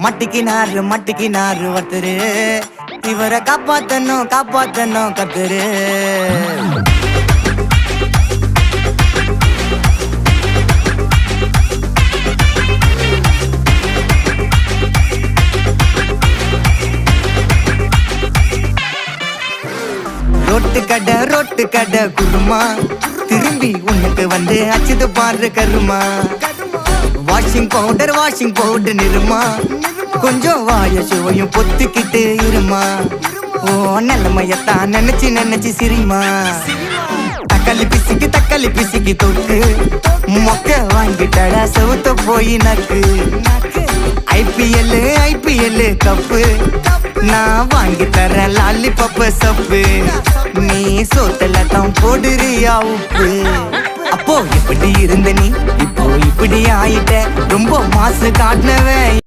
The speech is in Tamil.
மட்டிக்கினாரு ஒருத்தரு இவரை காப்பாத்தணும் கத்துரு ரொட்டு கடை குருமா திரும்பி உனக்கு வந்து அச்சுது பாரு கருமா வாஷிங் பவுடர் நிறுமா கொஞ்சம் வாய சுவையும் பொத்துக்கிட்டு இருமா ஓ நிலைமையத்தான் நினைச்சு சிரிமா தக்காளி பிசிக்கி தொட்டு மொக்க வாங்கிட்டடா செவுத்த போய் நக்கு ஐபிஎல் கப்பு நான் வாங்கி தரேன் லாலிபப்பு சப்பு நீ சோத்துல தான் போடுறியா உப்பு அப்போ இப்படி இருந்த நீ இப்போ இப்படி ஆயிட்ட ரொம்ப மாசு காட்டினவன்